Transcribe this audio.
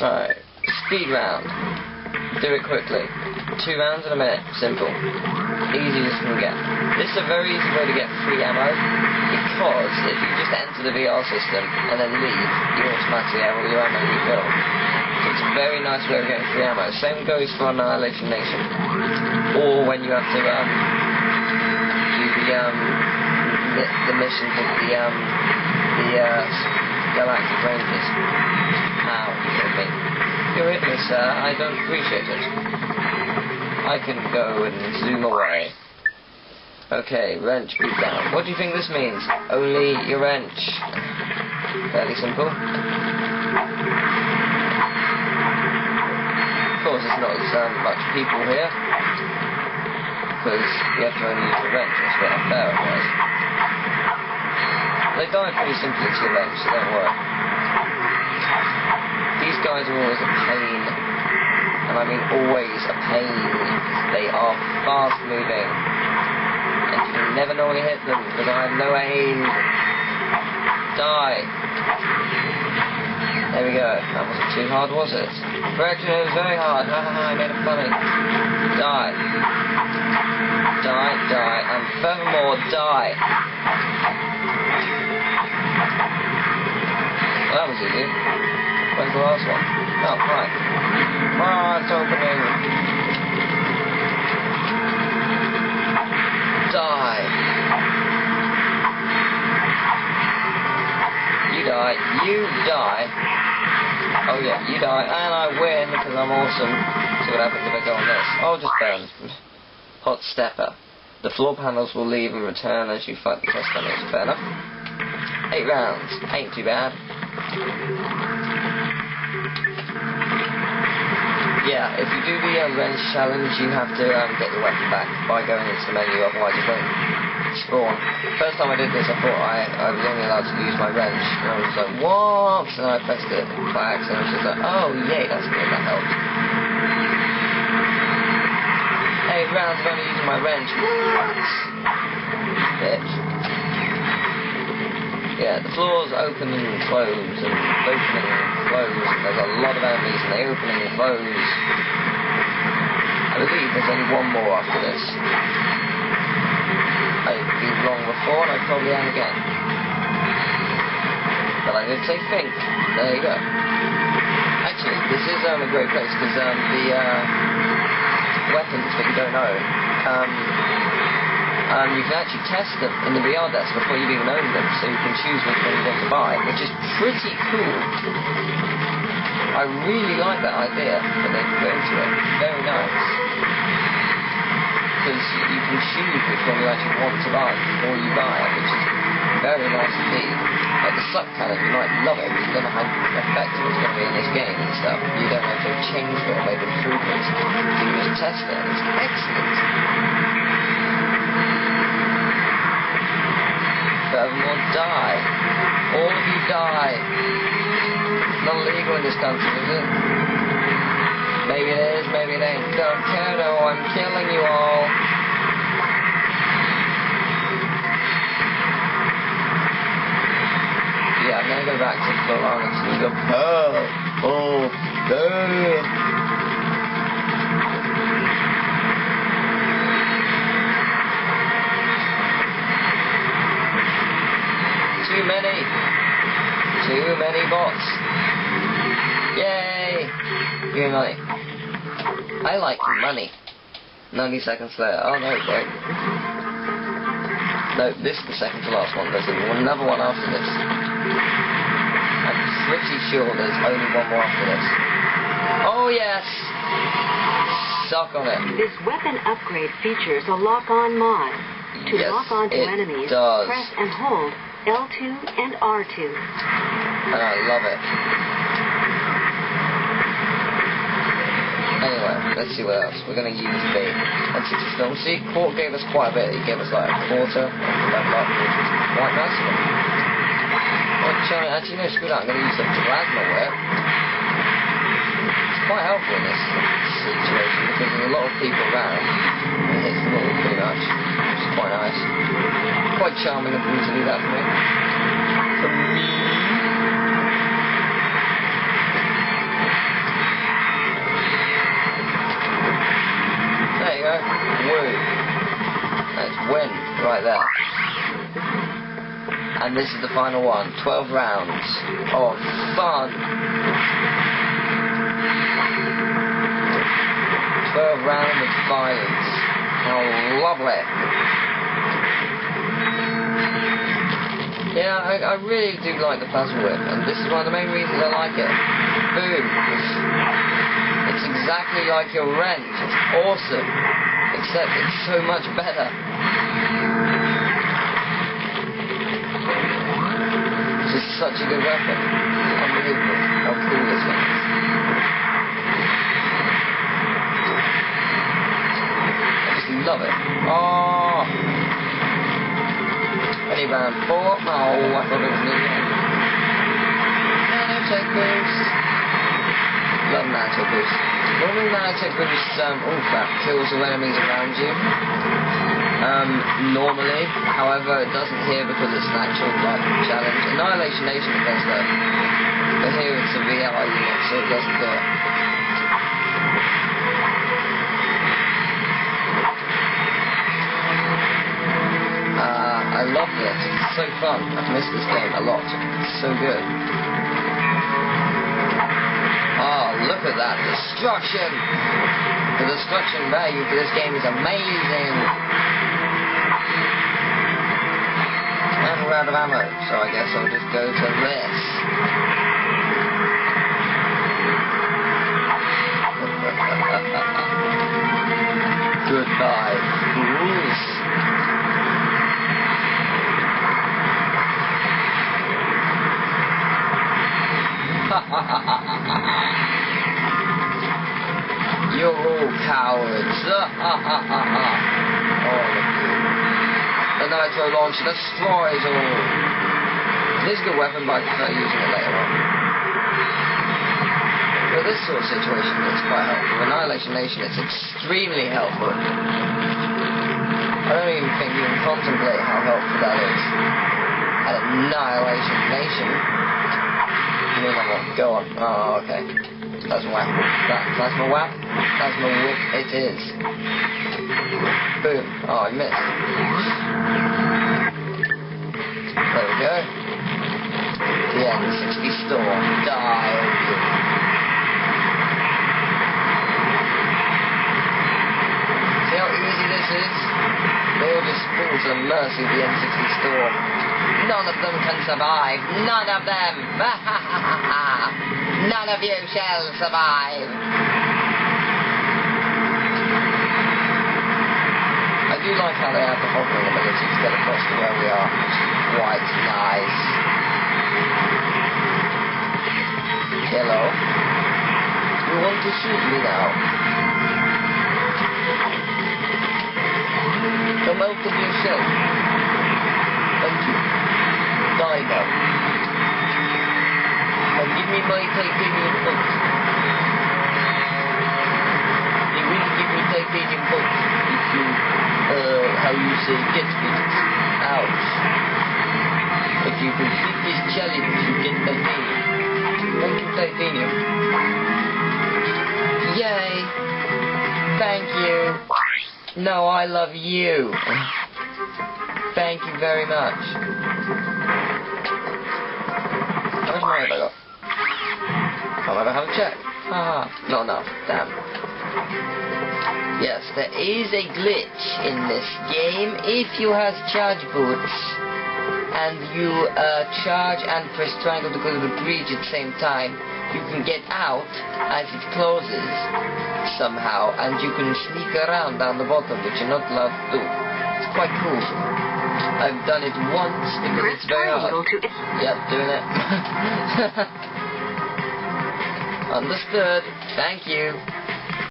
Right, speed round. Do it quickly. 2 rounds in a minute. Simple. Easy as you can get. This is a very easy way to get free ammo, because if you just enter the VR system and then leave, you automatically have all your ammo refilled. So it's a very nice way of getting free ammo. Same goes for Annihilation Nation. Or when you have to do the mission with the Galactic Rangers. Ow, you hit me. You hit me, sir. I don't appreciate it. I can go and zoom away. Okay, wrench beat down. What do you think this means? Only your wrench. Fairly simple. Of course, there's not as much people here, because you have to only use the wrench. That's a bit unfair, otherwise. They die pretty simply to your wrench, so don't worry. These guys are always a pain, and I mean always a pain. They are fast moving, and you can never normally hit them because I have no aim. Die. There we go. That wasn't too hard, was it? Correction, it was very hard. I made it funny. Die. Die, die, and furthermore, die. Well, that was easy. Where's the last one? Oh, hi. Oh, it's opening. Die. You die. You die. Oh yeah, you die. And I win because I'm awesome. See what happens if I go on this. Oh, just burn. Hot stepper. The floor panels will leave and return as you fight the test enemies. Fair enough. 8 rounds. Ain't too bad. Yeah, if you do the wrench challenge, you have to get your weapon back by going into the menu, otherwise it won't spawn. First time I did this, I thought I was only allowed to use my wrench, and I was like, what? And I pressed it by accident, I was just like, oh yay, that's good, that helped. 8 rounds of only using my wrench. What? Bitch. Yeah, the floors open and close, and open and close, and there's a lot of enemies, and they open and close. I believe there's only one more after this. I've been wrong before, and I probably am again. But I did say think. There you go. Actually, this is a great place, because the weapons that you don't know, you can actually test them in the VR desk before you've even owned them, so you can choose which one you want to buy, which is pretty cool. I really like that idea that they put into it. Very nice. Because you can choose which one you actually want to buy before you buy it, which is very nice indeed. Like the suck cannon, you might love it, but you don't know how effective it's going to be in this game and stuff. You don't know if they've changed it or made improvements. You can just test it, and it's excellent. Furthermore, die. All of you die. It's not illegal in this country, is it? Maybe it is, maybe it ain't. Don't care though, I'm killing you all. Yeah, I'm gonna go back to the long and just go, Too many bots. Yay! Give me money. I like money. 90 seconds later. Oh no, wait. No, this is the second to last one. There's another one after this. I'm pretty sure there's only one more after this. Oh yes! Suck on it. This weapon upgrade features a lock-on mod. To lock onto enemies, press and hold L2 and R2. And I love it. Anyway, let's see what else. We're going to use the and see, Court gave us quite a bit. He gave us like a quarter of the level up, which was quite nice of him. Actually, no, screw that. I'm going to use the plasma whip. It's quite helpful in this situation because there's a lot of people around. It hits them all pretty much, which is quite nice. Quite charming of them to do that for me. For me. right there. And this is the final one. 12 rounds of fun. 12 rounds of violence. How lovely. Yeah, I really do like the plasma whip, and this is one of the main reasons I like it. Boom. It's exactly like your wrench. It's awesome. Except it's so much better. This is such a good weapon. It's unbelievable how cool this thing is. I just love it. Oh! Ready, round 4. Oh, I thought it was near the end. Nanotech boost. Love nanotech boost. Normal nanotech boost, kills the enemies around you. Normally, however, it doesn't here because it's an actual challenge. Annihilation Nation it does though. But here it's a VR unit, so it doesn't do it. I love this. It's so fun. I've missed this game a lot. It's so good. Oh, look at that destruction! The destruction value for this game is amazing. And we're out of ammo, so I guess I'll just go to this. Goodbye, fools. You're all cowards. All of you. The nitro launcher destroys all. It is a good weapon, but I prefer using it later on. For this sort of situation, it's quite helpful. Annihilation Nation, it's extremely helpful. I don't even think you can contemplate how helpful that is. At Annihilation Nation. Go on. Oh, okay. Plasma whap. Plasma whap. Plasma whip. It is. Boom. Oh, I missed. There we go. The N60 Storm. Die. See how easy this is? They all just fall to the mercy of the N60 Storm. None of them can survive. None of them. None of you shall survive. I do like how they have the hovering ability to get across to where we are. It's quite nice. Hello. You want to shoot me now? Come out of your shell. Thank you. Die now. And give me my titanium bolt. You will give me titanium bolt if you, how you say, get it. Ouch. If you complete this challenge, you get titanium. Thank you, titanium. Yay. Thank you. No, I love you. Thank you very much. How much money have I got? I'll never have a check. Not enough. Damn. Yes, there is a glitch in this game. If you have charge boots and you charge and press triangle to go to the bridge at the same time, you can get out as it closes somehow, and you can sneak around down the bottom, which you're not allowed to do. It's quite cool. I've done it once because it's very hard. Yep, doing it. Understood. Thank you.